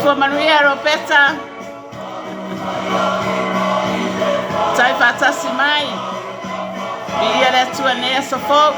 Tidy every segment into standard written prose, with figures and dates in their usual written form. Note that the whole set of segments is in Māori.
Soifua Manuia Ropeta Taifa Tasimai Bia le tua nea sofo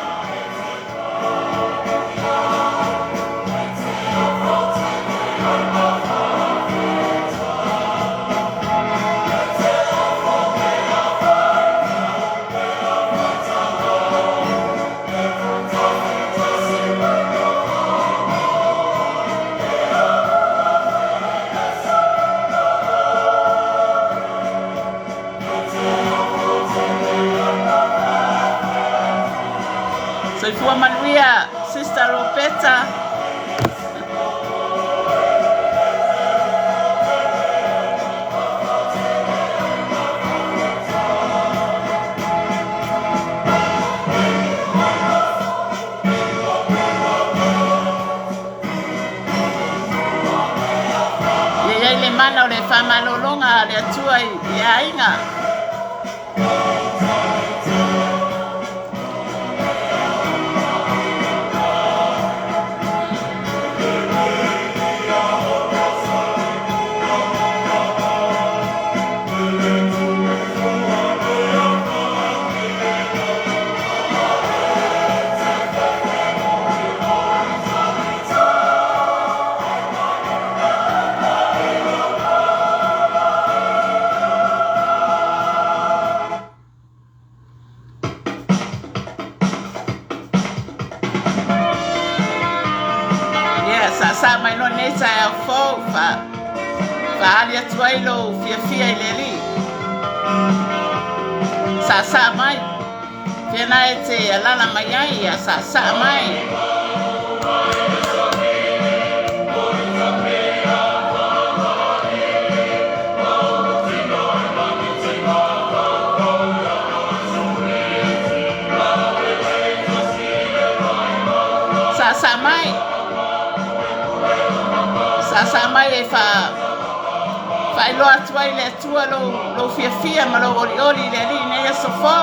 Soifua Manuia, Sister Ropeta. Yeye le mana o le whamalolonga le atua i ainga. Sa mai no nei sa e fo fa ali atuailo fia ileli sa mai pena ete alala mai ai sa mai sa mai sa mai e fa ilo atua ile atua lo fia ma lo oli le li ne ya sofo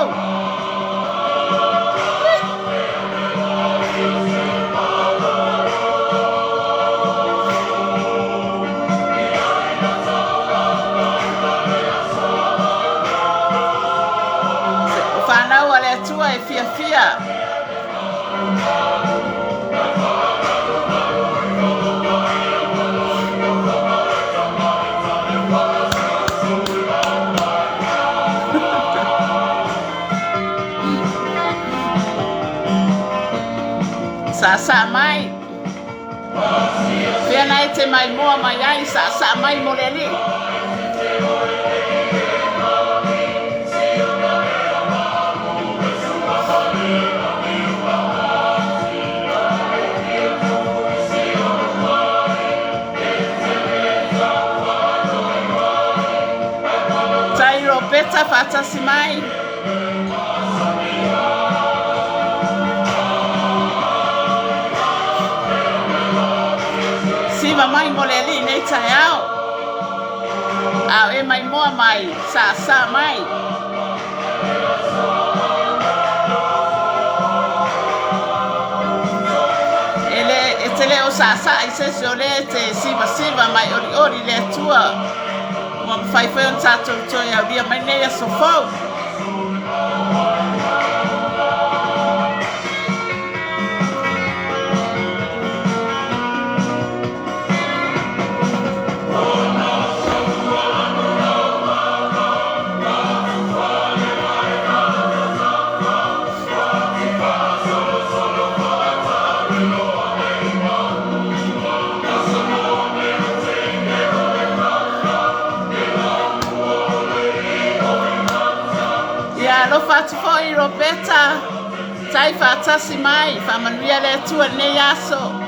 fa na wale atua e fia sa mai pena ete mai moa mai ai sa mai moleli Tai Ropeta Fatasimai Siva mai moleli nei taiao au e mai moa mai sa mai ele etele o sa i se sole te siva mai ori le tua mo fai un tato ya via mai nei sofo lo fatu foi Ropeta Taifa Tasimai fa Manuia le tua ne yaso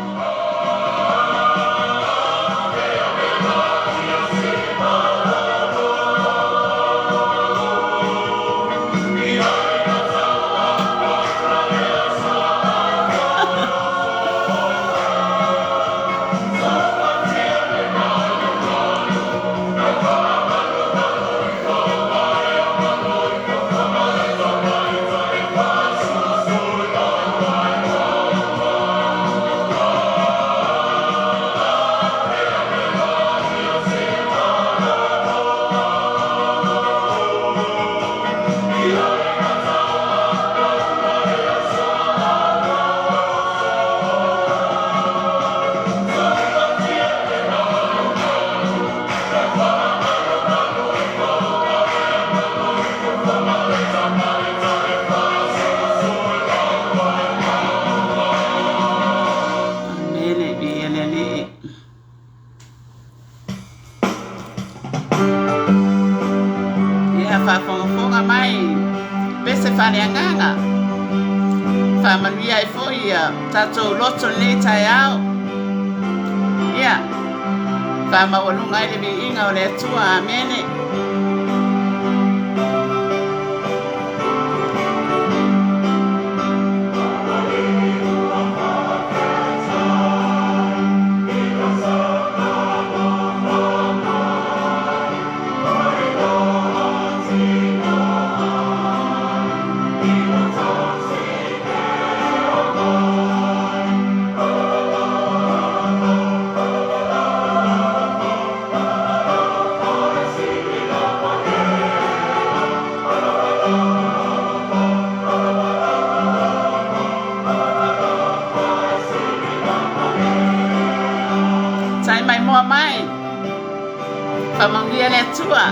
whaleanganga. Whamanuia e fōi tātou loto nei tai au. Ia, whamawalunga e le vi inga o le atua, amene. Whamaunia le atua.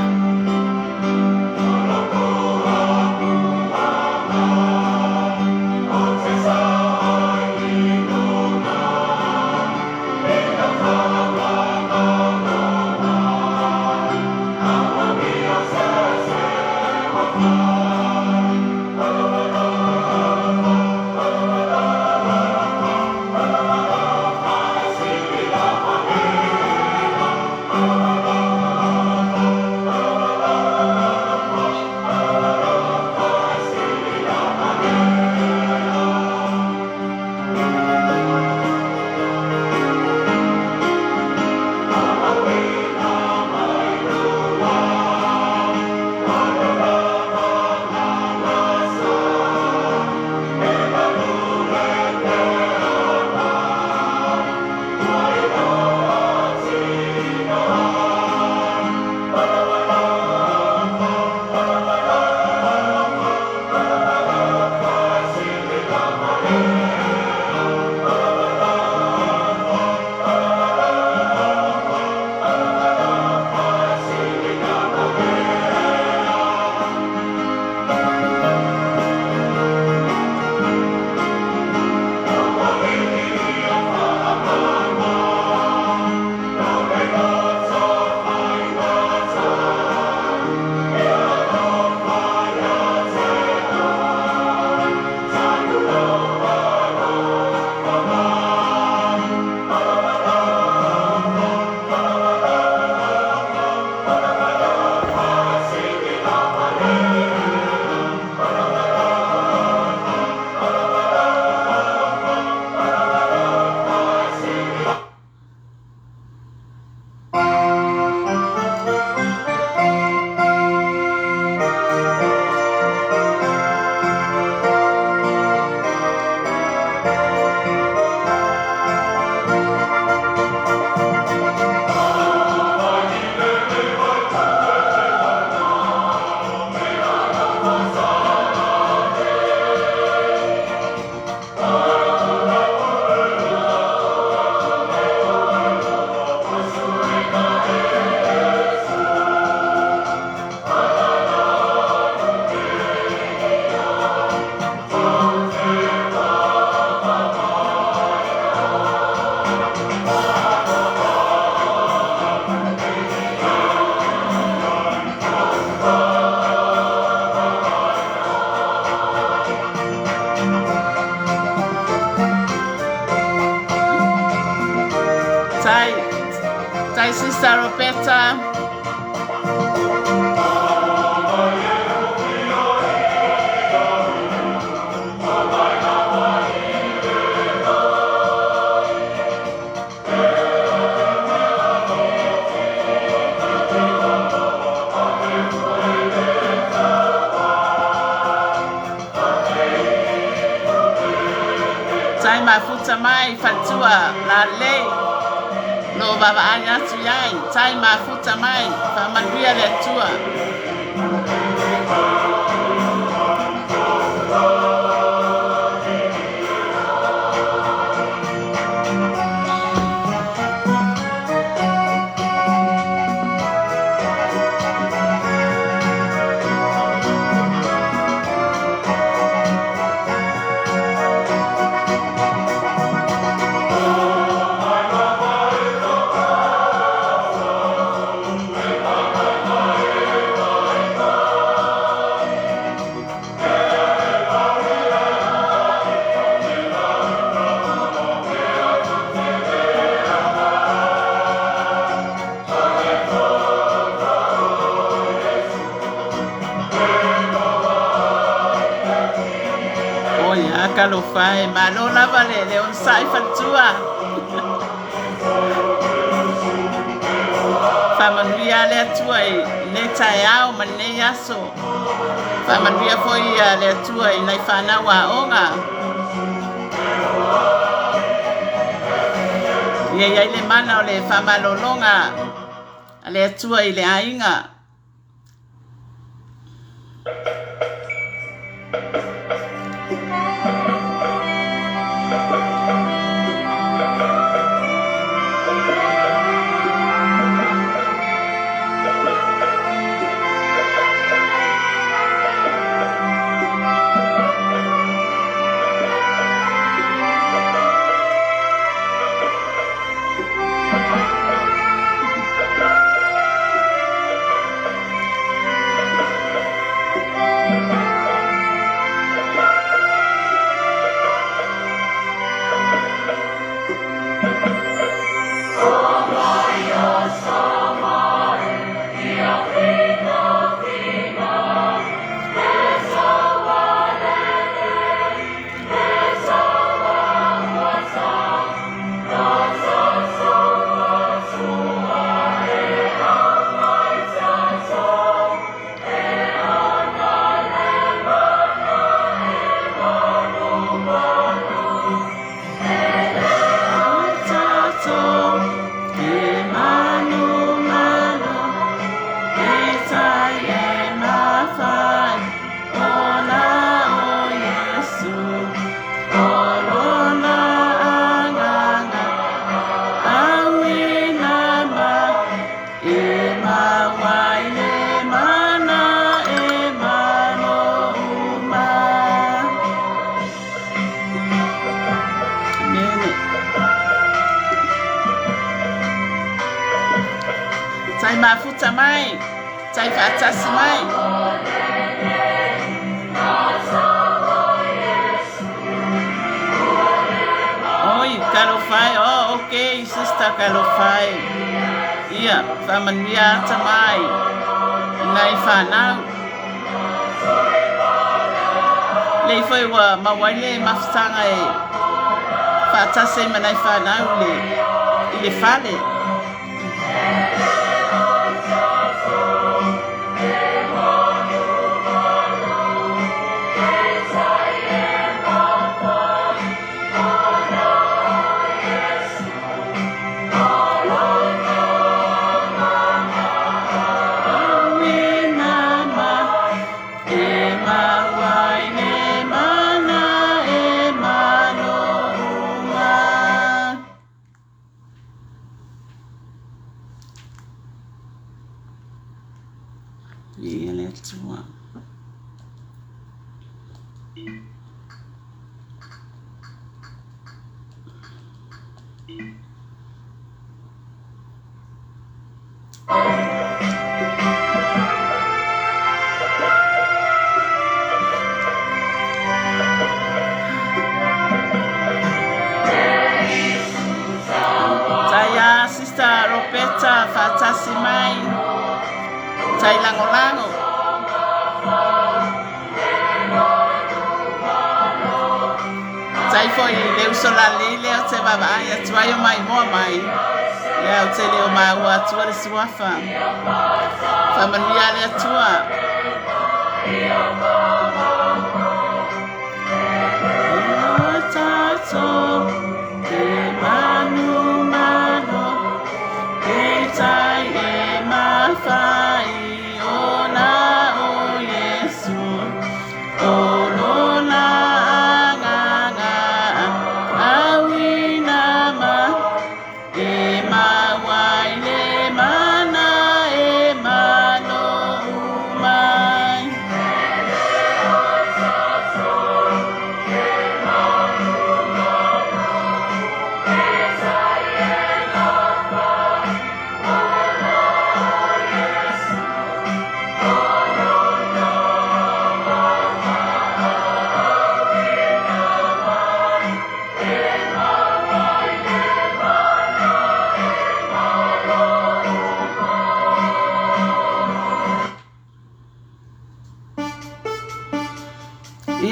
Tai Sister Roberta. Tai mafuta mai fatua la lei. No baba anya tu yai, tai mafuta mai, fa manuia le tua. kalofai malo lava le on sai fatua famanuia le atua le taiao mane yaso famanuia foi le atua nai fana wa onga ia le mana o le famalolonga le atua le ainga Sai mafuta mai, sai fatasi mai. Oi, kalofai, oh okay, sister kalofai. Ia, famanuia ata mai. Nai whanau. Lei foi wa mawaile mafutanga e fatasi manai whanau le fale. Yeah, let's one. Saya sister Roberta fatasi mai. Sai lango-lango. Sai foi leu sola lele o te vai a tuaio mai moa mai. Le o te leo mai o atua le suafa. Famanuia le atua. O tato te manu mano e tai e mawhai ona o Yesu o lona anganga awina ma e mawai le mana e mano umai.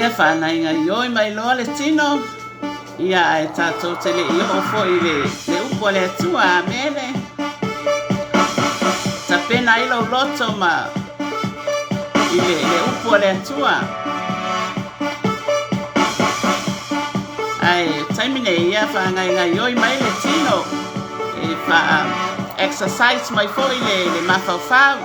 Ia whanainga ioi mai loa le tino. Ia e tātou te le iho fo I le upo le atua a mele. Ta pena ilo loto ma I le upo le atua. Ai taimine ia whangainga ioi mai le tino. E wha exercise mai fo I le mawhauwhau.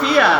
Fia.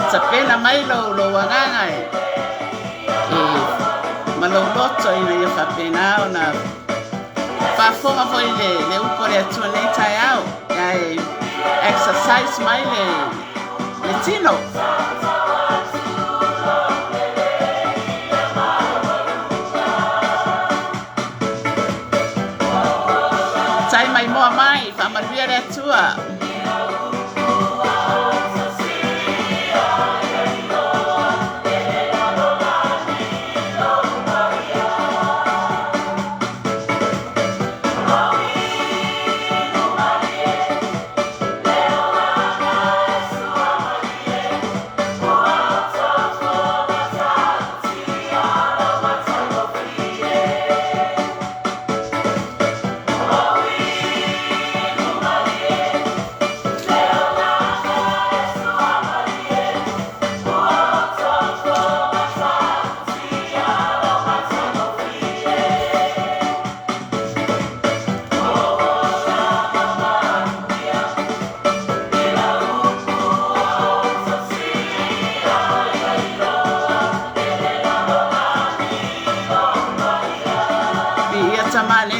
Sa pena mai lo wanganga maloloto ina ia whapena ona whafonga fo I le upo le atua nei tai au exercise mai le tino tai mai moa mai whamaruia le atua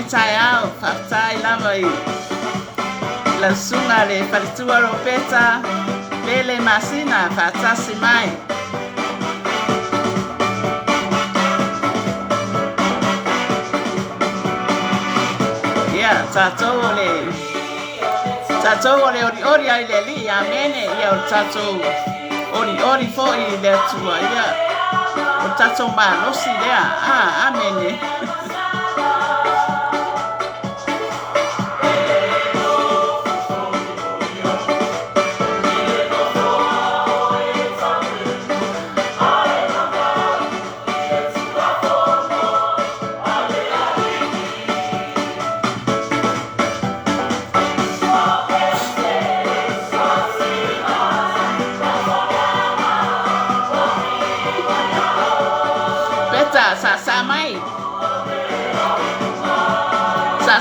tai au whaftai lava I la sunga le whalitua ropeta pele masina whatasi mai ia tātou ole ori ai le li a mene ia o tātou ori fo I le atua ia o tātou malosi lea a mene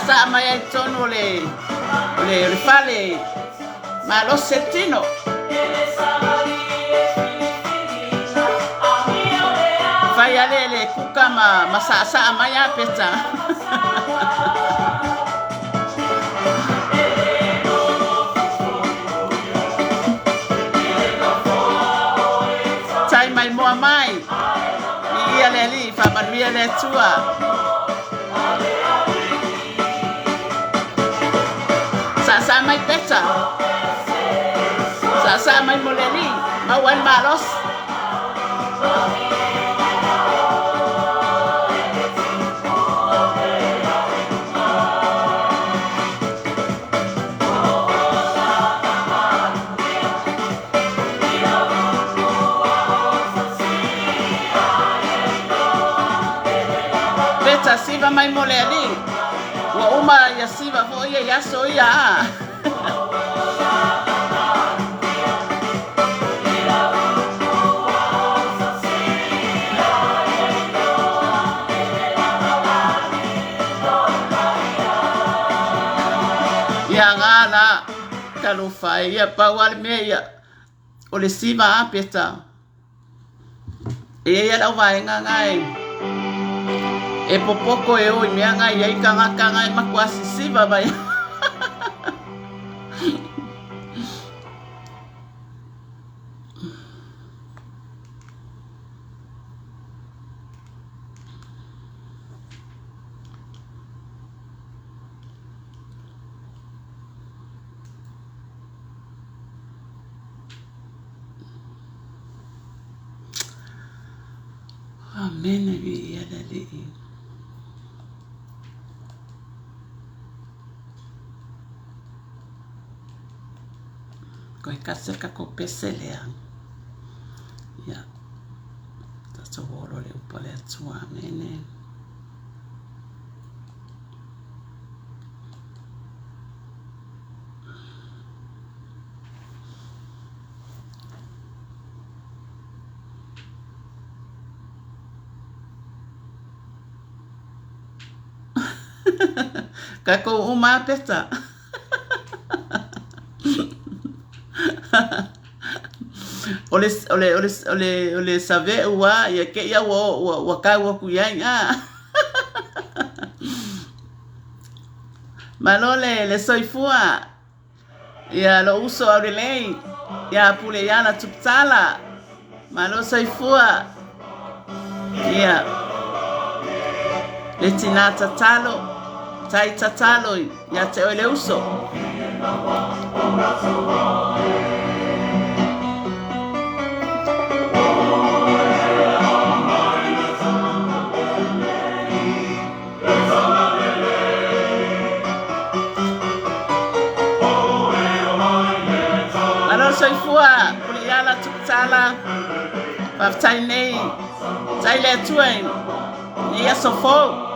sa mai ai tono le fale ma lo settino fai ale kuka ma sa mai a peta tai mai moa mai ia le li fa maria le tua sa mai peta sa mai moleli ma wan malos peta siva mai moleli wa uma ya siva fo ia ya so ia la talo fai ia pawal me ia o le siva apeta ia la vai ngai e popoko e o me ngai ai kanga e makwasi siva vai Amen ia le ko kase ka ko pese le ya ta so volo le upale atua amen kako uma peta ole save ua ia ke ia wa ka wa ku ia malole le soifua ia lo uso aurelei ia pule ia la tuptala malo soifua ia le tinata talo tai tatalo ia te ole uso soifua kuliala tuktala paftai nei tai le tuen ia sofo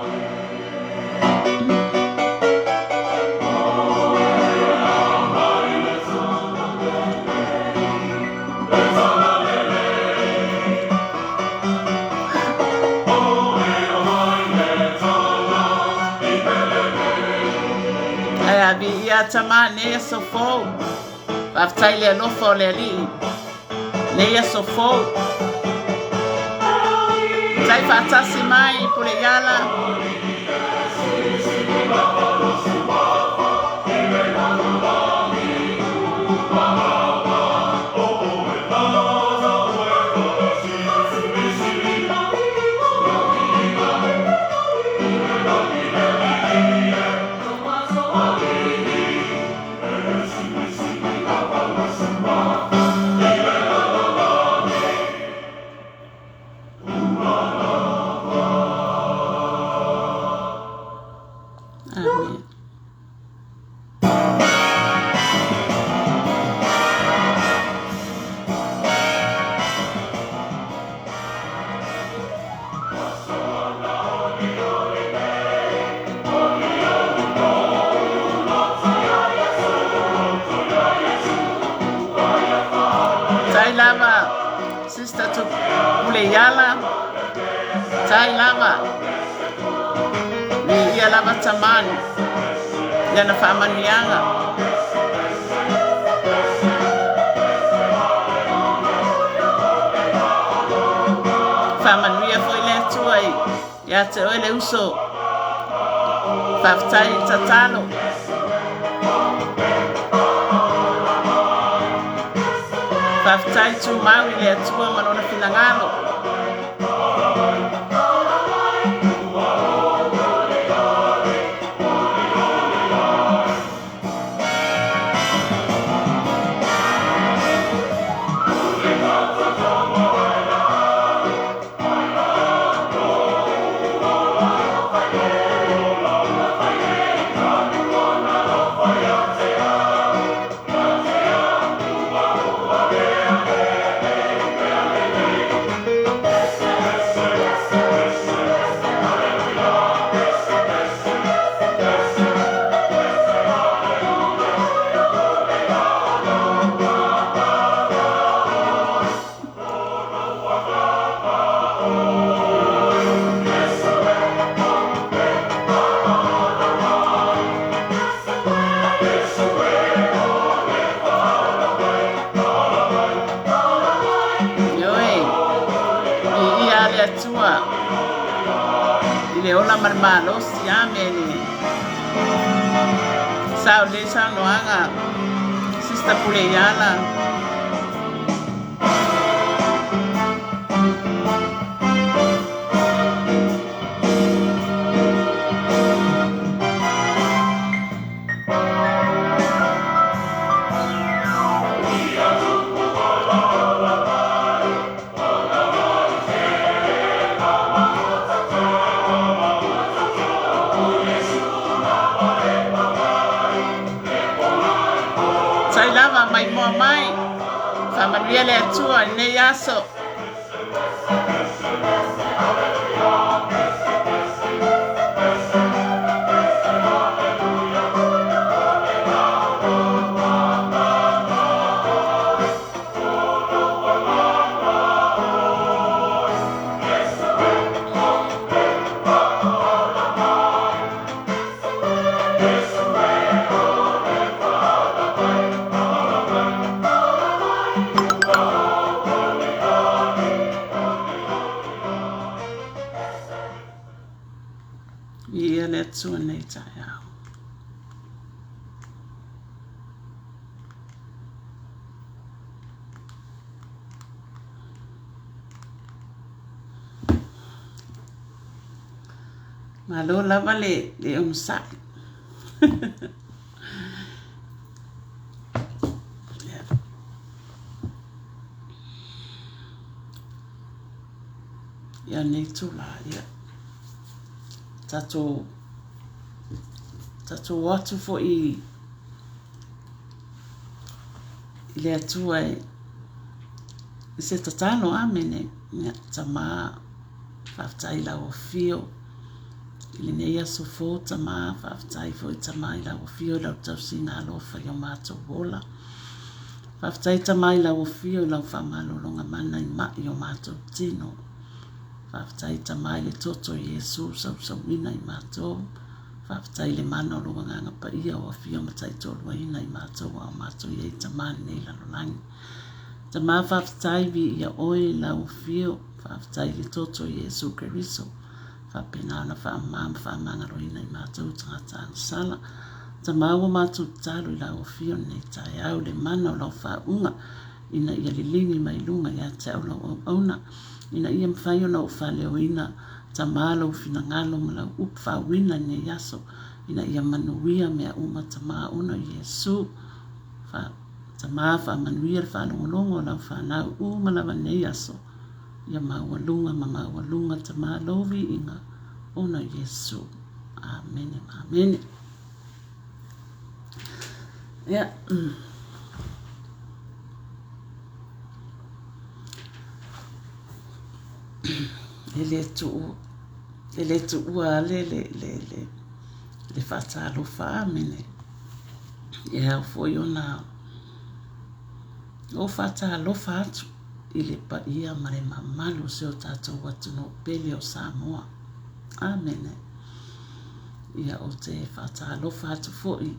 aya bi ia tamane ia sofo paftai le nofo le li le ia sofo tai fatasi mai pule yala sister to pule yala tai lava ni ia lava tamani yana famanianga famania foi le tuai ya te ole uso paftai tatalo paftai tu maui le atua manona finangalo ia le atua i le ola marmalosi amene sao le saunoaga Sister Puleiana lava mai moa mai whamaria le atua i nei aso ia le atua nei tai au. Malo lava le umsai. Ia nei tula ia. Tato watu fo i le atua i se tatano amene nga tama whaftai la o fio i le neia so fo tama whaftai fo i tama i la o fio lau tau sina alofa i o mātou wola whaftai tama i la o fio lau whamalo longa mana i ma i o mātou tino whaftai tama i le toto Yesu sau ina i mātou whaftai le mana o runga nganga pa ia o fio matai tolua ina i mātou a mātou i e tamani nei lalolangi. Tama whaftai vi ia oe lau fio whaftai le toto Yesu Keriso whapenana whamama whamanga roina i mātou tangata sala. Tama ua mātou talo i lau fio nei tai au le mana o lau whaunga ina ia lilingi mai lunga ia te au lau auna ina ia mwhai o lau whaleo ina tama lau finangalo ma lau upfa wina ne yaso ina ia manuia mea uma tama una Yesu tama wha manuia le whalongolongo lau whanau uma lava ne yaso ia maualunga ma maualunga tama lovi inga una Yesu. Amen. Amen. Ja. Ele tu ua le whatalo whaamene. E hau foi ona o whatalo whatu i le pa ia mare mamalu se o tātou watu no pele o Samoa. Amen. Ia o te whatalo whatu foi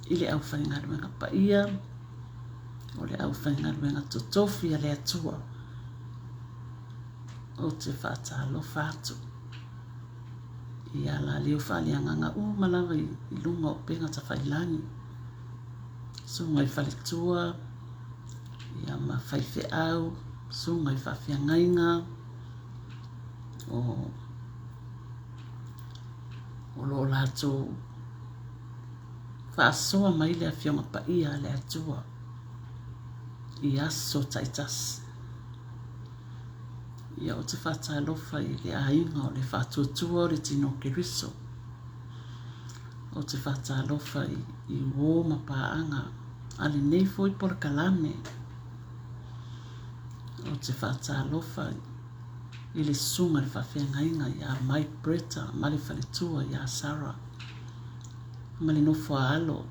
i le au whaingaruenga pa ia o le au whaingaruenga totofi a le atua. O te whatalo whatu. Ia la leo whalianganga malawa i lunga o penga ta whailangi. Sunga i whaletua. Ia ma whaife au. Sunga i whawhiangainga. O lo lato whaasoa mai le a whionga pa ia le atua. I aso taitasi. Ia o te whatalofa i le ainga o le whatuatua o le tino Keriso. O te whatalofa i wō mapaanga ale nei foi por kalame. O te whatalofa i le sunga le whawhiangainga i a Mike Bretta, ma le whaletua i a Sarah. Ma le nofo alo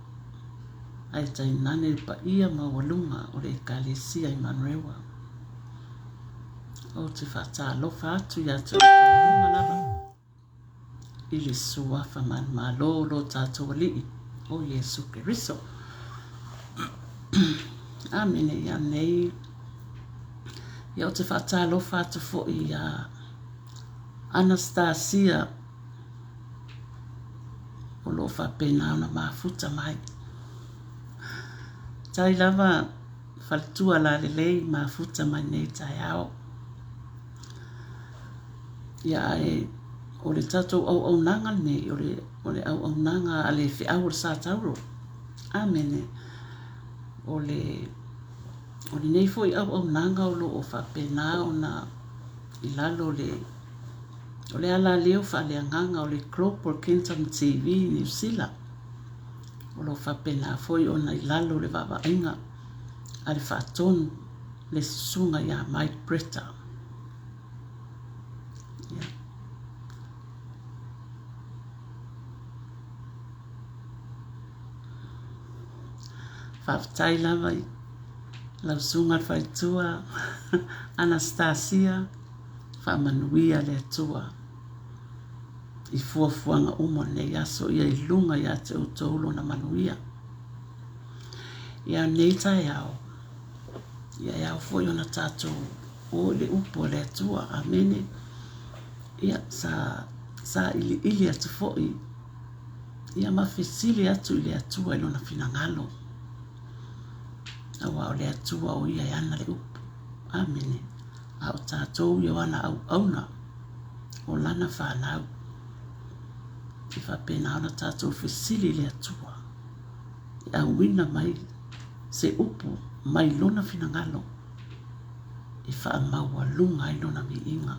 ai tai nane pa ia mawalunga o le kalesia i Manurewa. O te whatalofa atu i atu lava i le suafa man malo lo tātou alii o Yesu Keriso. Amene ia nei Ia o te whaatalofa atu fo I Anastasia o lo whapena ona mafuta mai. Tai lava whalitua la lelei mafuta mai nei tai ao. Ia o le tatou au nanga nei, o le au nanga a le whiau o le sātauro. Amene. O le nei foi au nanga o lo o whapena ona I lalo o le ala leo whaleanganga o le Global Kingdom TV New Zealand. O lo whapena foi ona I lalo le wawa inga a le whaatonu le susunga ia Mike Bretta. Whaafitai lava I lau sunga whaitua Anastasia whaamanuia le atua I fuafuanga umo nei aso ia I lunga ia te utoulo na manuia. Ia nei tai au. Ia au foi ona tātou o le upo le atua. Amene. Ia sa ili atu foi. Ia mawhisili atu I le atua I lona finangalo. Awa o le atua o ia ana le upo. Amene. Au tātou ia wana au auna. O lana whanau. I whapena ona tātou whisili le atua. I au wina mai se upo mai lona finangalo. I wha maua lunga I lona mi inga.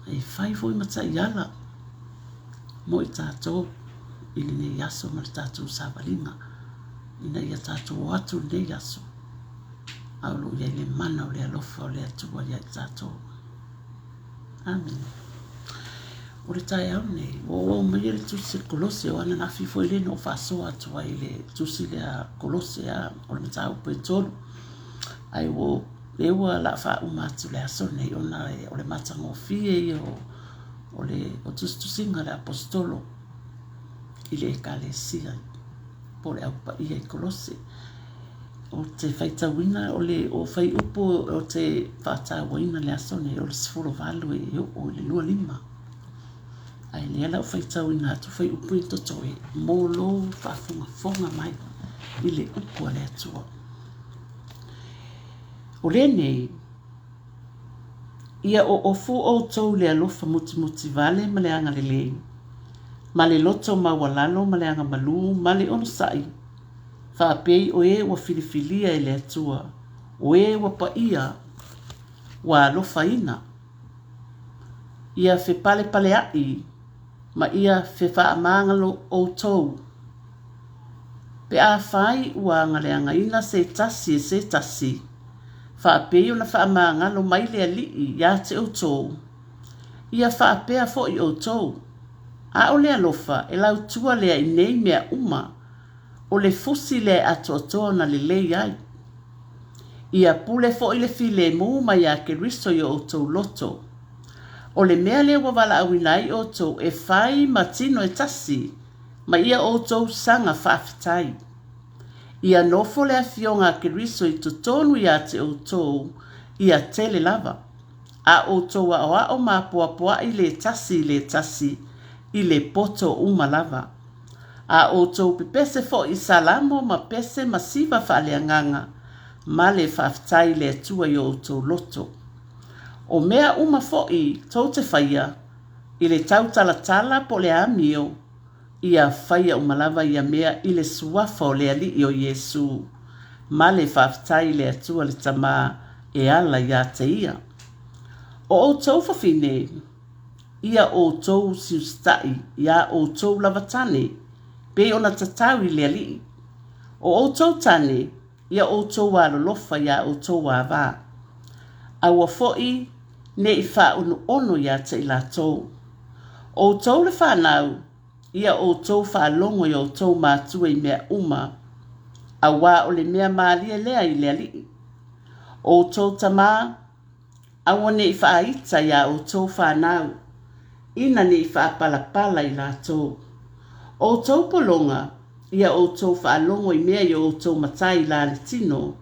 I whai foi matai ala. Mo I tātou I ne yaso ma tātou sāwalinga. Ina ia tātou atu ne yaso. Aulo ia le mana o le alofa o le atua ia tātou. Amen. O le tai au nei, o mai le tusi le kolose o ana nafi foi le no whasoa atua I le tusi le kolose o le matau pentolu. Ai o le ua la wha umatu le aso nei ona o le matango fie o le tusinga le apostolo I le ekalesia po le au pa ia I kolose. O te whaitawina o whai upo o te whaatawina le aso nei o le sifuro valu o le lua lima. Ai lea lau whaitawina atu whai upo I totoe mōlo whafunga mai I le upo le atua. O le nei, ia o ofu o tau le alofa muti vale ma le anga le lei. Ma le loto ma walalo ma le anga malu ma le ono sai. Whaapei o wa filifilia I le atua. O wa paia wa alofa ina. Ia fe pale ai. Ma ia fe whaamangalo o tau. Pe a whai ua ngaleanga ina se tasi. Whaapei o na whaamangalo mai le alii ia te o tau. Ia whaapea fo I o tau. A o le alofa e lau tua lea I nei mea uma. O le fusi le atoatoa na le lei ai. Ia pule fo I le file mu mai a ke riso I o tau loto. O le mea le wawala awinai o tau e whai matino e tasi, ma ia o tau sanga whaafitai. Ia nofo le awhionga ke riso I tutonu ia te o tau, ia tele lava. A o tau a o mapuapua I le tasi, I le poto uma lava. A o tau pepese fo I salamo ma pese masiva whaaleanganga, ma le whaafitai le atua I o tau loto. O mea uma foi tau te whaia, I le tau talatala po le amio, ia whaia umalava ia mea I le suafa o le ali I o Yesu, ma le whaafitai le atua le tama e ala ia te ia. O tau whawhine, ia o tau siustai, ia o tau lavatane, pe ona tatau I le ali. O tau tane, ia o tau alolofa ia o tau wawā. Aua foi ne I wha ono ia te I la tau. O tau le whanau, ia o tau whalongo I o tau mātua I mea uma, a wā o le mea maalia lea I le ali. O tau tamā, awa ne I whaaita ia o tau whanau, ina ne I whaapalapala I la tau. O tau polonga, ia o tau whaalongo I mea I o tau matai la le tino.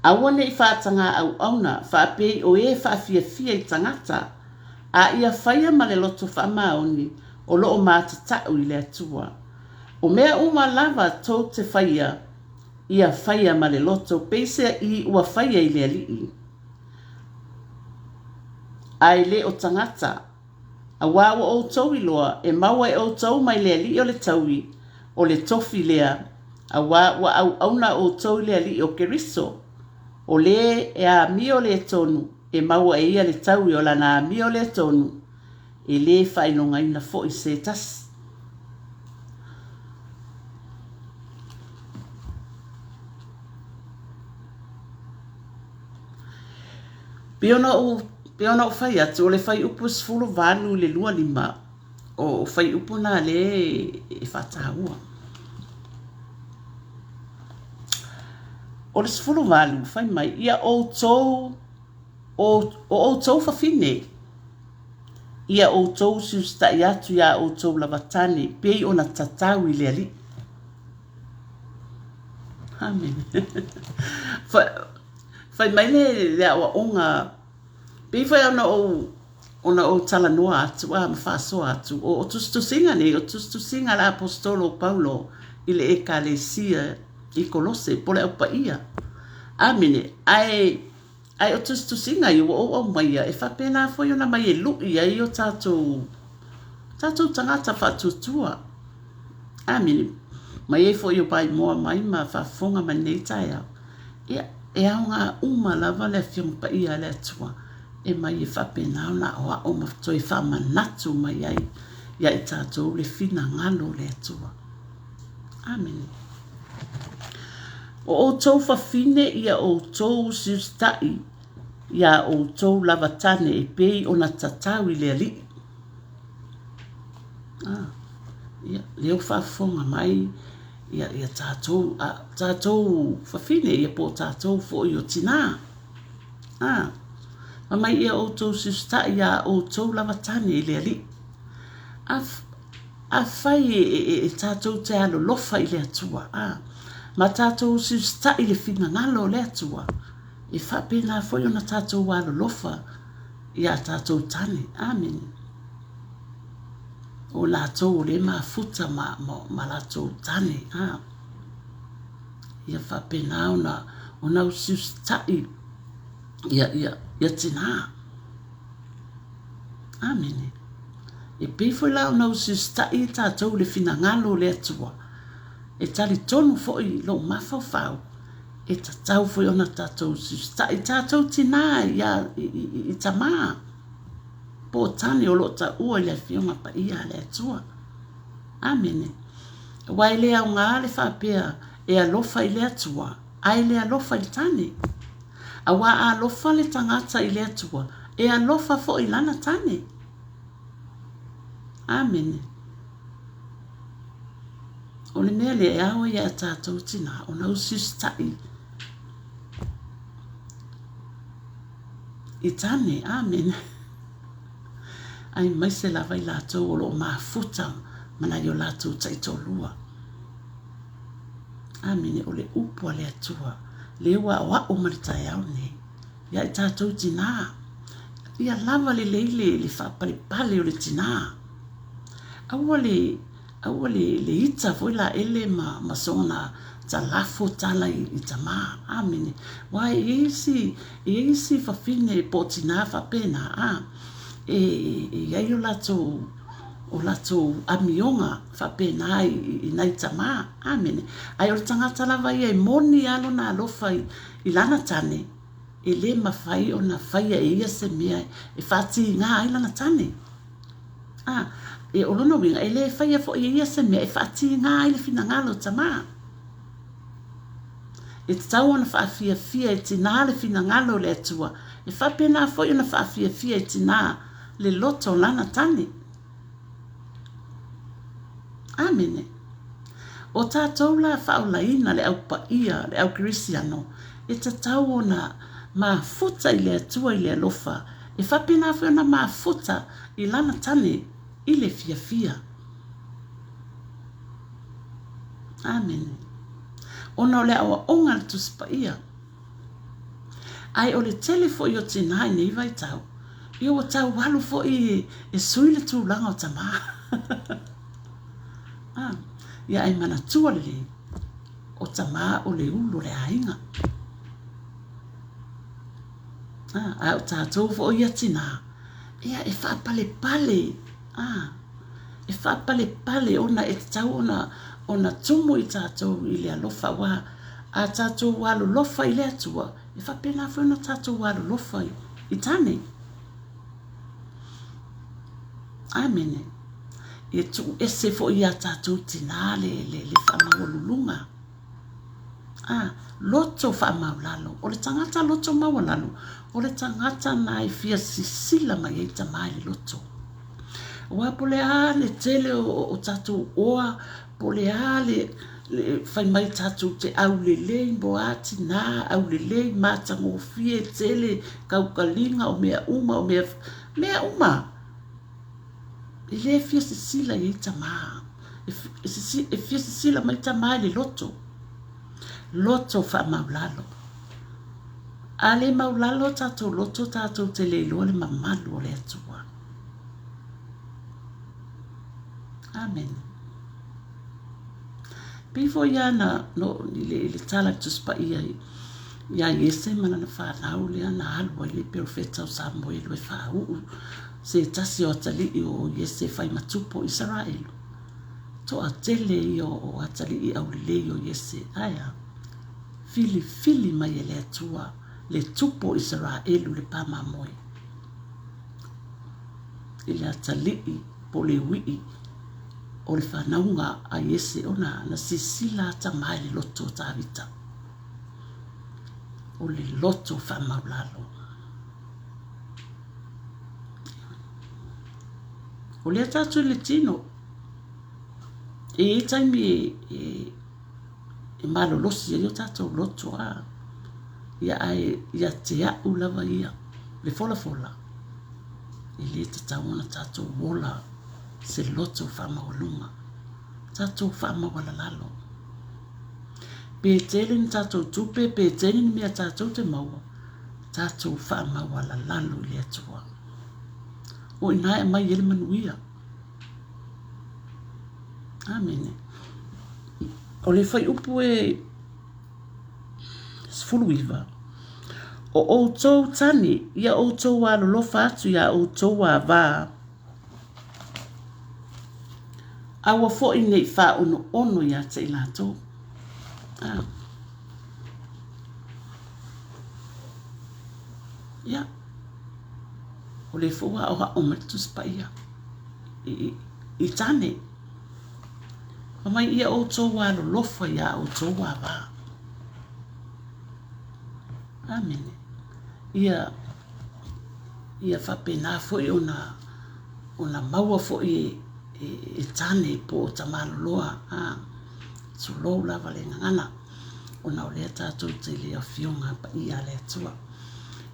Aua ne I whātanga au auna, whāpei o e whāwhiawhia I tangata, a ia whaia ma le loto whamaoni o loo mātatau I le atua. O mea uma lava tō te whaia, ia whaia ma le loto, peisea I ua whaia I le alii. Ai le o tangata, a wawa o tau iloa, e maua e o tau mai le alii o le taui, o le tofi lea, a wawa au auna o tau le alii o keriso, o le e a mio le tonu, e maua e ia le taui o lana a mio le tonu, e le whainonga ina fo I se tasi. Piona o whai atu, o le whai upu sfulu vanu le lua lima, o whai upu na le e whatahua. O le sfulu vanu, whai mai, ia o tou whawhine, ia o tou siustai atu ia o tou lavatane, pei o na tatau I le ali. Amen. Whai mai le awa onga, pei whai ona o tala noa atu, a mawhasoa atu, o tustusinga ne, o tustusinga la apostolo Paulo, I le ekalesia I kolose, pole au pa ia. Amene, ai o tustusinga I o maia, e whapena foi ona mai e lui ai o tātou tangata whatutua. Amene, mai e foi o pai moa mai ma whafonga manei tai au. E au ngā uma lava le fiong pa ia le atua, e mai e whapena au na oa o mafutoi whamanatu mai ai, ia I tātou le fina ngalo le atua. Amen. O tou whawhine ia o tou siustai, ia o tou lavatane e pei o na tatau I le ali. Leo whafonga mai, ia tātou whawhine ia po tātou fo I o tina. Mai ia o tou siustai ia o tou lavatane I le ali. A whai e tātou te alo lofa I le atua. Ma tātou siustai le fina ngalo le atua. E whapena foi ona tātou alo lofa ia tātou tane. Amen. O lātou le mafuta ma lātou tane. Ia whapena ona siustai ia tina. Amen. E pei foi la ona siustai tātou le fina ngalo le atua. E tali tonu foi lo mafau. E tatau foi ona tātou siustai tātou tina I tama. Po tani o lo ta ua le fionga pa ia le atua. Amen. Wai le au ngā le whapea e alofa I le atua. Ai le alofa I tani. A wa alofa le tangata I le atua. E alofa fo I lana tani. Amen. O le mea le au ia tātou tina. O nau siustai. I tani. Amen. Ai mai se lava I lātou o lo mafuta mana I o lātou taitolua. Amen. O le upua le atua. Le ua o maritai au ne. Ia I tātou tina. Ia lava le leile le whapalipale o le tina. Aua le ita foi la ele ma sona talafo tala I tama. Amen. Wai eisi whawhine po tina whapena. Iai o lato amionga whapena I nai tama. Amen. Ai o tangata lava ia moni alo na alofa I lana tane. E le mawhai o na whaia e ia se mea e whati ngā I lana tane. E o lono winga e le whaia fo I ia se mea e whati ngā I le fina ngalo tama. E tau ona whaafia e tina le fina ngalo le atua. E whapena fo I ona whaafia e tina le loto lana tane. Amen. O tātou la whaolaina le au paia, le au krisiano, e tatau ona mafuta I le atua I le alofa, e whapena fo ona mafuta I lana tane I le fia. Amen. Ona o le awa onga le tuspaia, Ai o le tele fo i o tina nei vai tau. I o tau walu fo i e sui le tūlanga o tama. Ia ai mana tua le o tama o le ulu le ainga. Ai o tātou fo i a tina. Ia e wha pale pale. E wha pale pale ona e tau ona tumu i tātou i le alofa wa. A tātou walu lofa i le atua. E wha pena whena tātou walu lofa i tane. Amene. E tu ese fo i a tātou tina le whamawalulunga. Loto whamaulalo. O le tangata loto mawalalo. O le tangata na i fia sisila mai e tamai le loto. Wa pole a le tele o tātou oa. Pole a le fai mai tātou te au le mbo ati nā au le mātango fie tele kaukalinga o mea uma o mea uma. E le fia sisila i tamai. E fia sisila mai tamai le loto. Loto fa maulalo. Ale maulalo tātou loto tātou te leilo le mamalu o le atua. Amen. Before yana no le tala tuspa ia yese mana na whanau lea na alua i le profeta o Samuel e whau se tasi o atali i o yese whai matupo Israelu. To a tele i o atali i au le o yese aya. Fili mai e le atua le tupo Israelu le pama moe. I le atali i po le wii o le whanaunga a yese ona na sisila ta mai le loto tāwita. O le loto whamaulalo. O le atatu le tino. E taimi e malolosi e o tātou loto a. Ia te au lava ia. Le fola. E le te tauna tātou wola. Se loto whamawalunga. Tātou whamawalalalo. Pe tele ni tātou tupe, pe tele ni mea tātou te maua. Tātou whamawalalalo i le atua. O ina e mai ele manuia. Amene. O le whai upu e sfuluiva. O outou tani, ia outou wa lolofa atu ia outou wa vaa. Awa fo i nei wha ono ia te ilato. Ia. O le fua o ha omertus pa ia. I tane. Mamai ia outou wa lolofa ia outou wa vaa. Amene. Ia whapena fo i ona maua fo i e tane po tamaloloa so lou lava le ngana ona o lea tātou te lea fionga pa ia le atua.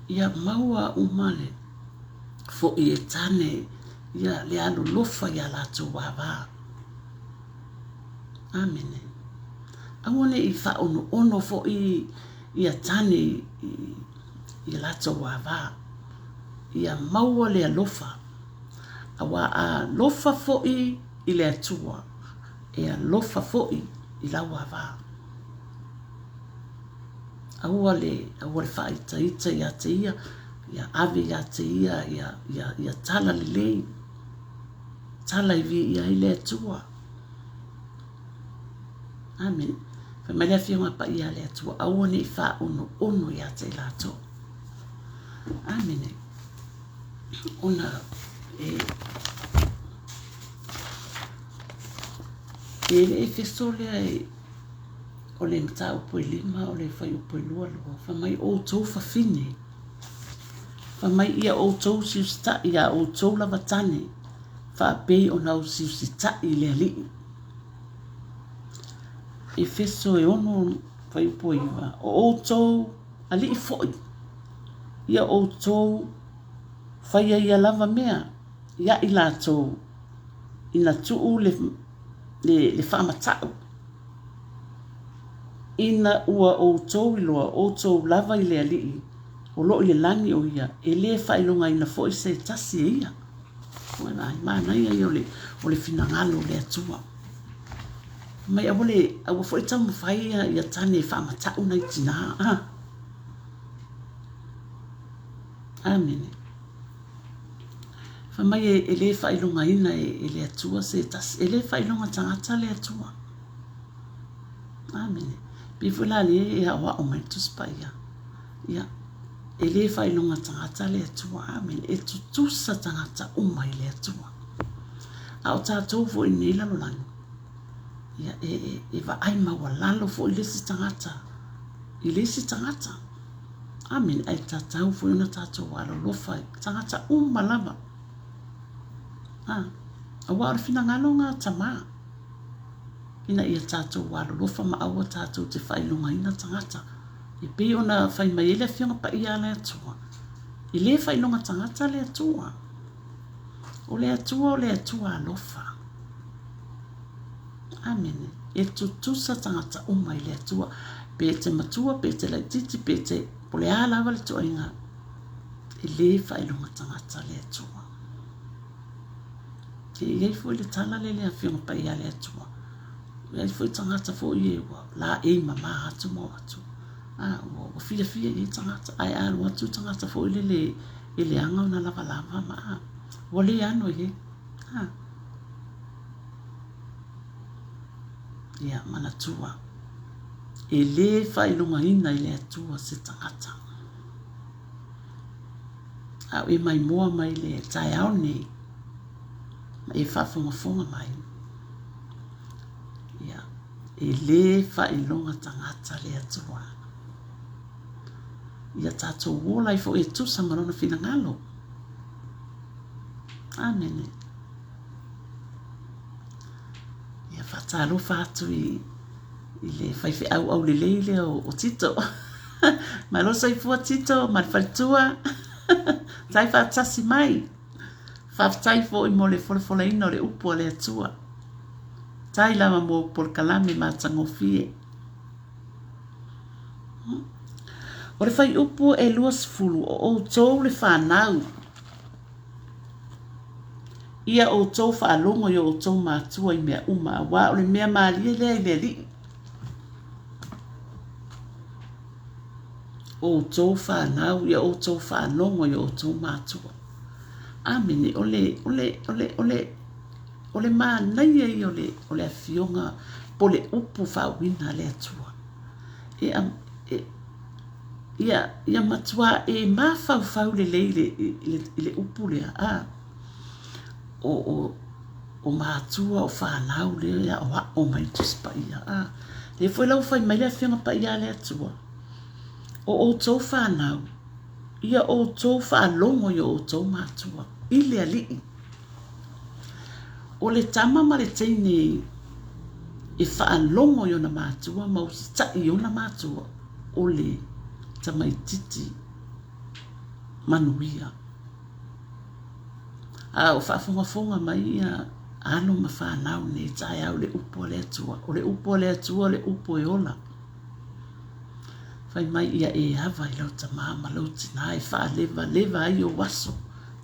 Ia maua umale fo i e tane ia le alo lofa ia lātou wawā. Amene. Angone i wha ono fo i ia tane i lātou wawā. Ia maua le alofa. Awa a lofa fo'i i le atua. E a lofa fo'i i lawa wā. Aua le whaitaita ia te ia. Ia ave ia te ia. Ia tala le lei. Tala i vi ia i le atua. Amen. Whamelea whiunga pa ia le atua. Aua ne i wha ono ia te lato. Amen. Ona e fesole o le mta upo i lima o le whai upo i lua. Whamai o tau whawhine. Whamai ia o tau siusita ia o tau lava tane. Whapei o nau siusita i le ali. E feso e ono whai upo i wa. O tau ali i foi. Ia o tau whaia ia lava mea. Ia i lātou ina tuu le whamatau. Ina ua o tau iloa o tau lava i le alii o lo le langi o ia e le whailonga ina fo i se tasi e ia o nai mana ia i o le finangalo le atua mai a wole a fo i tamu whai ia tane e whamatau nei tina amen mai e le whailonga ina e le atua se tasi e le whailonga tangata le atua amen bifula le e awa o mai tuspa ia e le whailonga tangata le atua amen e tutusa tangata umai le atua a o tātou fo i nei lalo lani ia e va ai maua lalo fo i lesi tangata amen ai tātou fo i na tātou walo lofa tangata lava a wāra fina ngalo ngā tama ina ia tātou walo lofa ma aua tātou te whailonga ina tangata e pe ona whai mai ele fionga pa ia le atua i le whailonga tangata le atua o le atua alofa amen e tutusa tangata umai le atua pe te matua pe te laititi pe te pole alawa le toinga e le whailonga tangata le atua ke iei fo le tala le fionga pa ia le atua iei fo i tangata fo i ewa la e mama atu mo atu o fia i tangata ai alu atu tangata fo i le anga na lava ma wale ano ye ia mana tua e le whailonga ina i le atua se tangata au e mai moa mai le tai au nei ma e whafonga mai ia e le whailonga tangata le atua ia tātou wola i fo e tusa marona fina ngalo amen ia whatalo whatu i le whaiwhi au le leile o tito mai losa i fua tito mai whalitua tai whatasi mai whaftai fo i mo le folefola ino le upo le atua tai lama mo por kalame ma tangofie o le whai upo e luas fulu o tou le whanau ia o tou whaalongo i o tou mātua i mea uma wa o le mea maalia lea i le li o tou whanau ia o tou whalongo i o tou mātua amene o le mānaia i o le afionga po le upu whawina le atua ia matua e mawhau le leile i le upu lea o mātua o whanau lea o mai tuspa ia le foi lau whai mai le whionga pa ia le atua o tau whanau ia o tau whalongo i o tau mātua i le alii o le tama ma le teine e whaalongo i o na mātua ma o si tai i o na mātua o le tamaititi manuia o whaafonga mai ia ano ma whanau ne tai au le upo le atua o le upo le atua le upo e ola whai mai ia e hawa i lau tamaa ma lau tina e wha leva ai o waso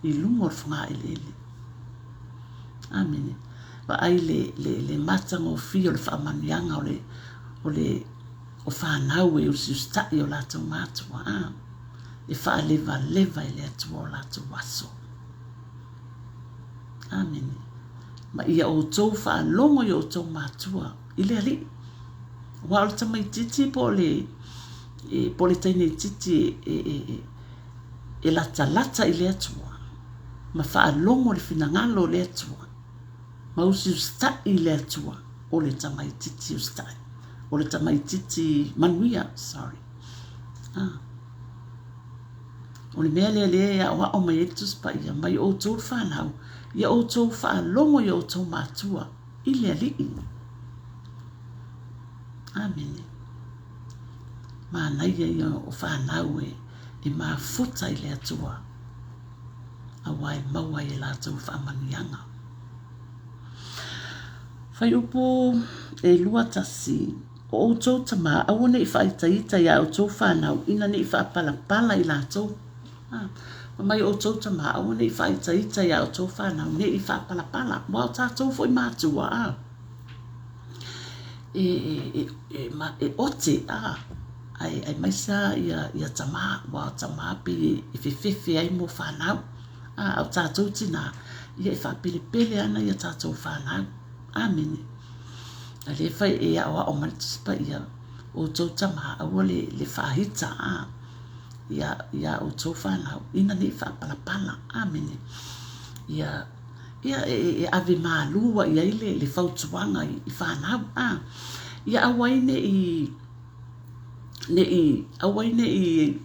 i lungo whanga i lele amene wa ai le matanga o fi o le whaamanianga o whanau e usi ustai o lato mātua e wha leva i le atua o lato waso amene ma ia o tau whaalongo i o tau mātua i le ali wa o tamai titi po le taine titi e lata i le atua ma whaalongo le finangalo le atua ma usi ustai i le atua o le tamai titi ustai o le tamai titi manuia sorry o le mea lea wa o mai etus pa ia mai o tau whanau ia o tau whaalongo i o tau mātua i le alii amene mānaia i o whanau e mafuta i le atua a wai maua i la tau whaamanianga whai upo e lua tasi o tau tama au ne fa ita ya o tau fa na ina ne fa pala I la tau mai o tau tama au ne fa ita ya o tau fa na ne fa pala wa ta tau foi ma tua ote ai mai sa ia tama wa tama pe fe ai mo fa na au ta tau tina ia fa pele ana ia ta tau fa na amen ale fai awa o mantispa ia o tau tama au le fa hita ia o tau fa na ina ne fa pala amen ia ave malua ia le fautuanga I fa na ia awaine I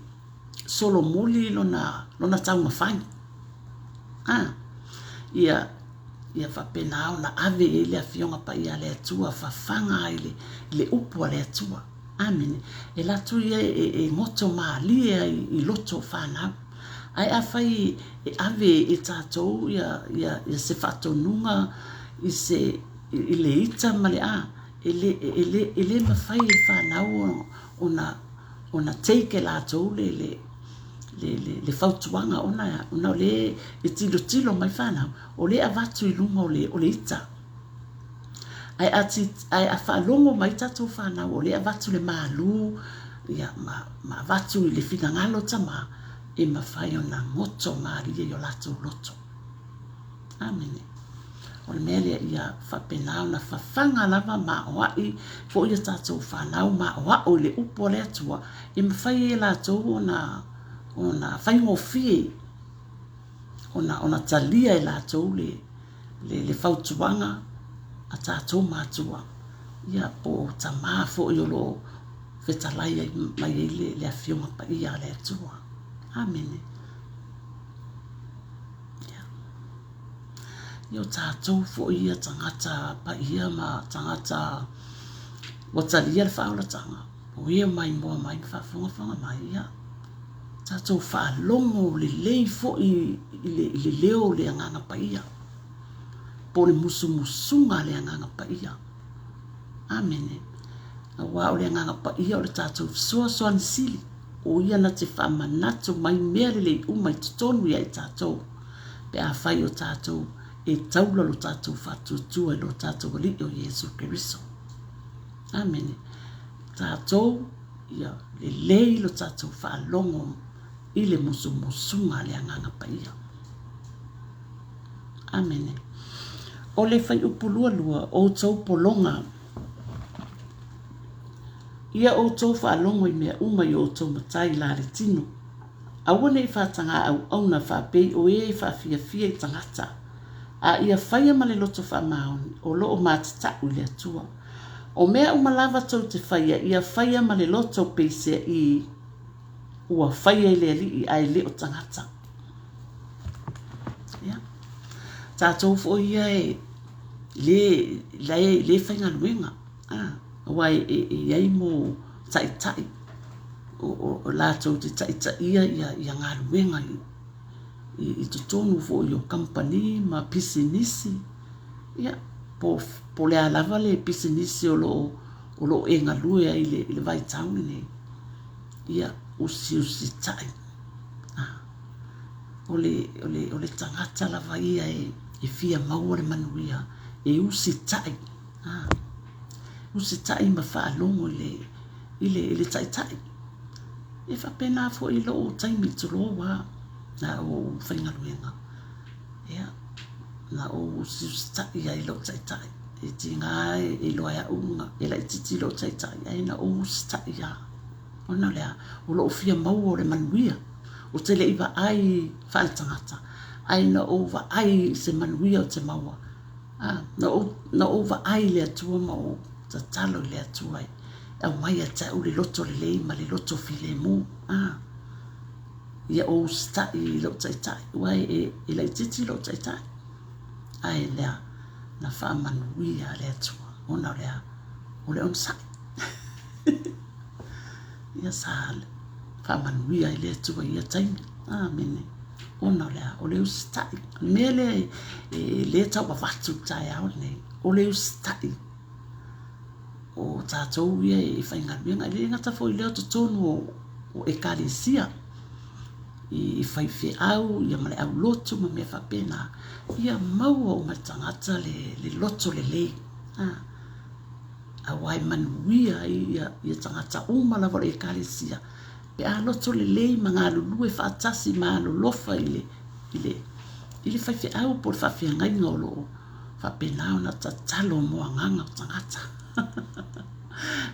solo muli lona tau mafai ia fa penao na ave le afionga pa ia le atua fa fanga le upo le atua amen e la tu ia moto mali I loto fa na ai afai ave tatou ia se fatonunga I se le ita male ele mafai fa na ona take la tou le fautuanga ona le tilo mai fa na o le avatu I lunga o le ita ai afa longo mai tatou fa na o le avatu le malu ia ma avatu le finangalo tama e mafai ona ngoto maria yo lato loto amen o le mele ia fa penao na fa fanga lava ma wai fo ia tatou fa na ma wa o le upo le atua e mafai la to ona fai ngofie ona talia I la to le fautuanga a tatou matua ia po tama fo yo lo fetalai mai le afionga pa ia le atua amen yo tatou fo ia tangata pa ia ma tangata watalia le faula tanga o ia mai mo mai fa fonga mai ia tatou fa longo le lei fo I le leo le nganga pa ia po le musunga le nganga pa ia amen wa o le nganga pa ia o le tatou so sili o ia na te fa manato mai mele le umai tonu ia tatou pe a fai o tatou e taula lo tatou fatutua lo tatou li o Yesu Keriso amen tatou ia le lei lo tatou fa longo I le musunga le nganga pa ia amen o le fai upulua lua o tau polonga ia o tau fa longo I mea umai o tau matai la le tino awane I fa tanga au na fa pei o e fa fia I tangata a ia faia ma le loto fa maoni o loo matata u le atua o mea umalava tau te faia ia faia ma le loto peise I ua faia I le ali ai le o tangata ia tatou fo ia le fainga luenga wai ai mo tai o la tau te tai ia ngā luenga I tonu fo yo company ma pisinisi ia po le alava le pisinisi o lo enga lue ai le vai town ne ia usi tai ole tangata lava ia e fia mau le manuia e usi tai ma fa longo le tai e fa pena fo I lo tai mi tolo wa na o fainga luenga ia na o usta ia I lo tai e tinga e lo ia unga e la titi lo tai ai na o usta ia ona le o lo fia mau le manuia o te le iwa ai fa tangata ai na o va ai se manuia o te maua na o va ai le atua ma o ta talo le atua a mai ata o le loto le ma le loto file mo ia o sta I lo tai wai e la titi lo tai ai le na fa manuia le atua ona le o le on sa ia sal fa manuia le atua ia tai amen ona o le ustai mele le tau ba fatu tai au nei o le ustai o tātou ia e whaingaruenga. I le ngata fo I leo to tonu o ekalesia. I whaiwhi au, ia male au lotu ma mea whapena. Ia maua o matangata le loto le lei. A wai manuia ia tangata umala wale ekalesia. Pe a loto le lei mga lulu e whaatasi ma lolofa I le whaiwhi au po le whawhia ngai ngolo. Whapena o na tatalo moa nganga o tangata.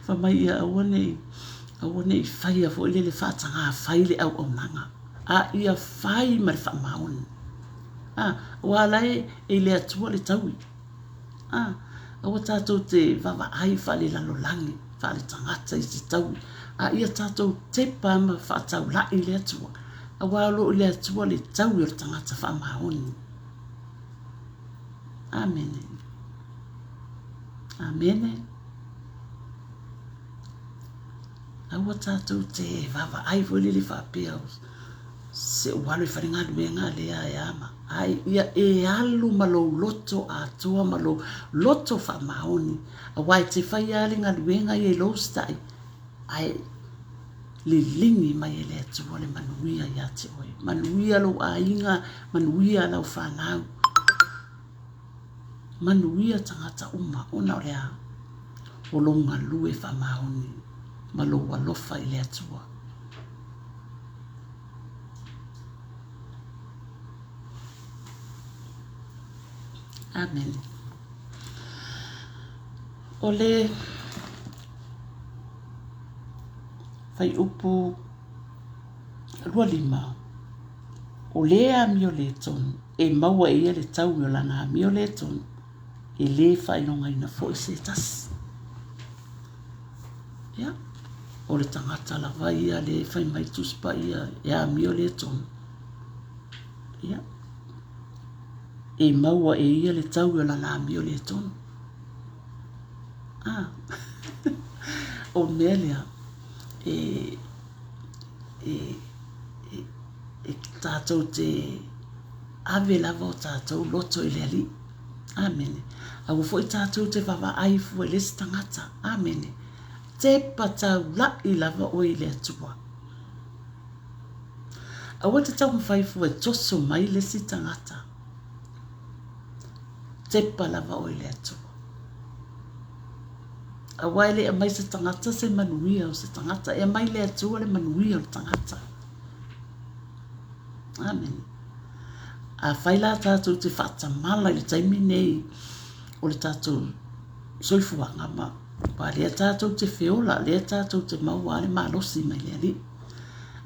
Whamai ia awane I whaia fo le whaatanga whai le au nanga. A ia whai ma le whamaoni. Walai e le atua le taui. Awa tātou te wawa ai whale lalolangi. Whale tangata I te taui. A ia tātou te pāma whaatau lai le atua. Awa alo le atua le taui o le tangata whamaoni. Amen. Amen. Awa tātou te wawa ai wole le whapea se wale wharinga luenga lea e ama. Ai ia e alu malo loto a toa malo loto whamaoni. Awai te whai alinga luenga I e lostai. Ai li lingi mai e le atua le manuia ia te oi. Manuia lo a inga, manuia lau whanau. Manuia tangata uma ona lea. O longa lue whamaoni. Malo walofa I le atua. Amen. Ole fai upu rua lima. Ole a mio le tonu. E maua ia le tau mio lana a mio le tonu. E le fai nonga ina fo se tas. Ya. Ole tangata la vai ia le fai mai tuspa ia. E a mio le tonu. Ya. E maua e ia le tau o lana a mio le tonu. O melia e tātou te ave lava o tātou loto I le ali. Amen. Au foi tātou te wawa ai fu e lesi tangata. Amen. Te patau lai lava o I le atua. Awa te tau mwhai fu e toso mai lesi tangata. Te pa lava o I le atua. A waile e mai se tangata se manuia o se tangata. E mai le atua le manuia o le tangata. Amen. A whaila tātou te whaatamala I le taimi nei o le tātou soifuanga ma. Pa lea tātou te whiola, lea tātou te maua le malosi mai le ali.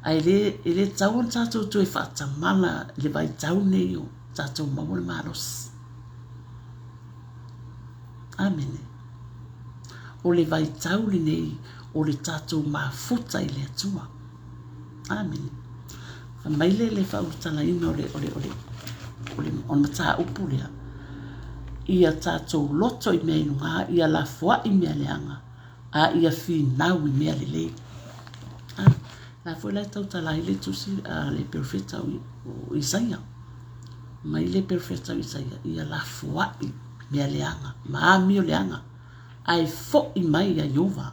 Ai le tauan tātou tu e whaatamala le vai tau nei o tātou maua le malosi. Amen. O le vai tauli nei o le tātou mafuta I le atua. Amen. Maile le whautala ina o le mata upu lea. Ia tātou loto I mea inunga, ia la fua I mea leanga, a ia whinau I mea le le. La fua lai tautala I le tusi le perfeta o Isaia. Mai le perfeta o Isaia, ia la fua I mea leanga, maa mio leanga. Ai fo I mai a Iova.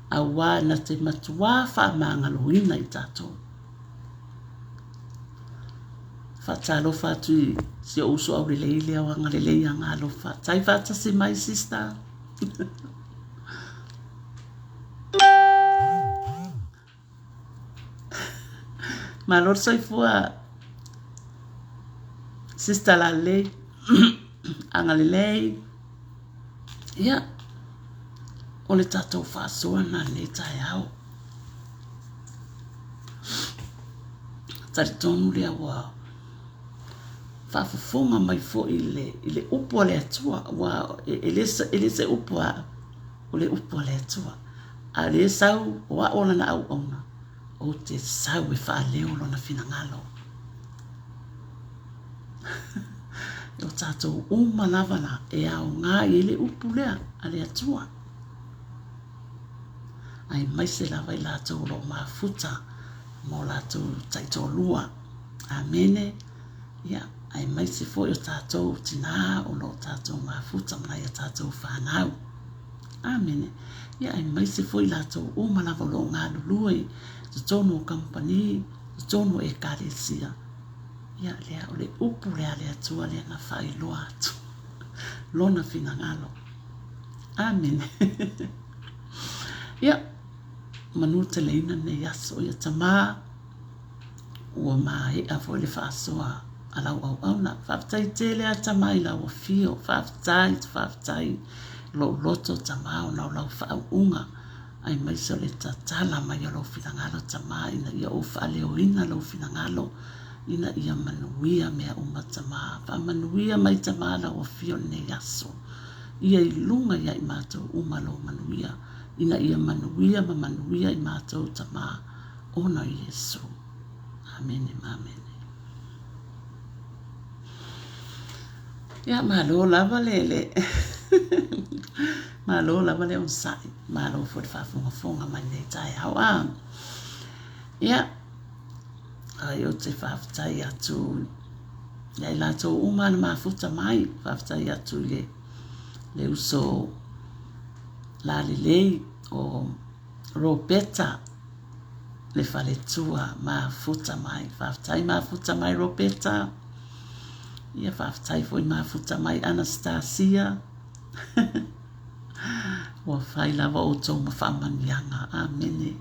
A wā na te matua wha maangaloina I tātou. Whatalo whatui si o uso au lelei lea wanga lelei a ngā lofa. Tai whata si mai sister. Ma lor sai fua sister la lei. Anga lelei. Ia, o le tātou whāsoa na ne tai au. Tari tonu lea wa whaafafonga mai fo I le upo le atua wa ele se upo o le upo le atua. A le sau o a ona na au ona. O te sau e whaaleo lona finangalo. O tātou umalawana e au ngā I le upu lea a le atua. Ai mai se lawa I lātou lo mafuta mo lātou taito lua. Amene. Ia, ai mai se foi o tātou tina o lo tātou mafuta mana I a tātou whanau. Amene. Ia ai mai se foi la to o malava lo ngā lului. Se tono company, se tono e karesia. Ia lea o le upu lea lea tua lea na whai loa atu. Lona fina ngalo. Amen. Ia, manu te leina ne yaso ia tama. Ua mai a foi le whaasoa alau au na. Whaftai te lea tama i lau a fio. Whaftai. Lo loto tamao na lau whaau unga. Ai mai so le tatala mai a lau finangalo tama ina ia o whaaleo ina lau finangalo. Ina ia manuia mea uma tama. Wha manuia mai tama lau a fio ne yaso. Ia i lunga ia i mātou uma lau manuia. Ina ia manuia ma manuia i mātou tama. Ona Yesu. Amene, amene. Ia malo lava lele. Malo lava le on sai. Malo for the fonga mai nei tai hawa. Ia. Ai o te whaftai atu. Ia i lato uma na mafuta mai. Whaftai atu le uso lalilei o Roberta. Le faletua mafuta mai. Whaftai mafuta mai Roberta. Ia whaftai foi mafuta mai Anastasia. Ua whai lava o tō mawhamanianga. Amene.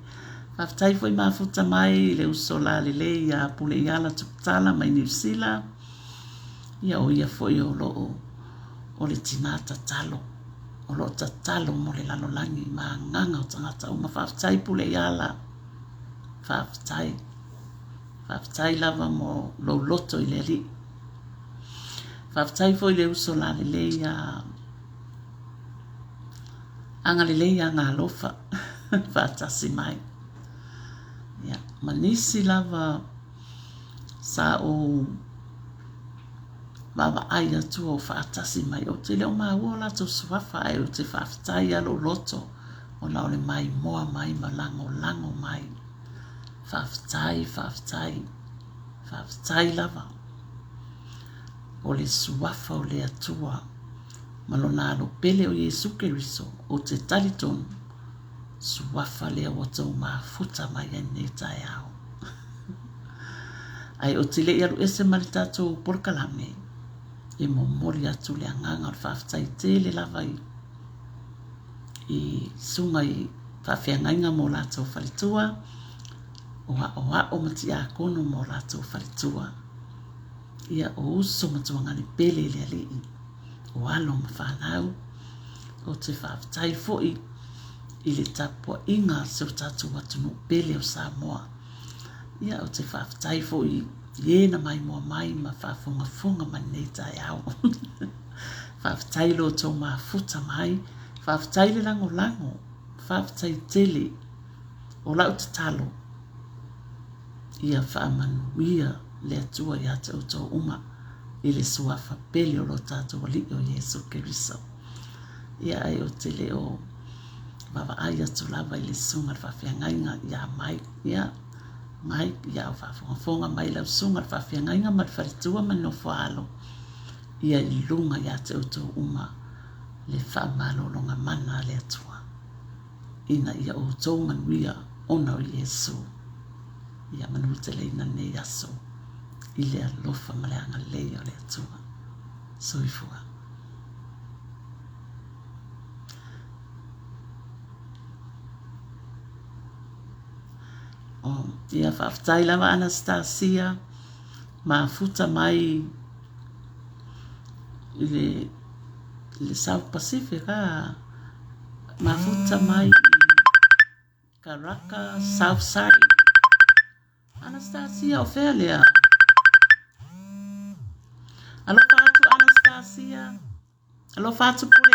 Whaftai foi mafuta mai le uso la le ia pule iala tuputala mai New Zealand. Ia o ia foi o loo o le tinata talo. O loo tatalo mo le lalolangi ma nganga o tangata uma whaftai pule iala. Whaftai lava mo lo loto i le li. Whaftai foi le uso la le ia anga le ia ngā lofa. Whatasi mai. Ia, manisi lava sa o mama ai atu o whaatasi mai. O te leo maa uola to swafa ai o te whaftai alo loto. O na ole mai moa mai ma lango mai. Whaftai lava. O le swafa o le atua. Malona alo pele o Yesu Keriso o te taliton. Swafa lea wato mafuta mai ane tai au. Ai o te le iaru ese maritato porkalame. E momori atu le anganga o whaftai te le lavai. I sunga i whawhiangainga mo lato wharitua. Oa o mati a kono mo lato wharitua. Ia o uso matuangani pele le alii. O alo mawhanau. O te whaftai foi. I le tapua inga seo tatu watunu pele o Samoa. Ia o te whaftai foi. Iena mai mua mai ma whafunga man nei tai au. Whaftai lo tō mafuta mai. Whaftai le lango. Whaftai tele. O lau te talo. Ia whaamanuia le atua ia te o tō uma. I le suafa pele o lo tātua li o Yesu Keriso. Ia ai o te le o Baba ai atu lava i le sunga whawhiangainga ia mai. Ia mai ia o whafonga mai lau sunga whawhiangainga mat wharitua mano whaalo. Ia i lunga ia te uto uma le whamalolonga mana le atua. Ina ia o tō manuia ona o Yesu. Ia manu te leina ne yaso. I le alofa maleanga leo le atua. Soifua. Ia whaftai lava Anastasia. Mafuta mai le South Pacific. Mafuta mai Caracas, South Side. Anastasia o Ophelia. Alo fatu Anastasia. Alo fatu pule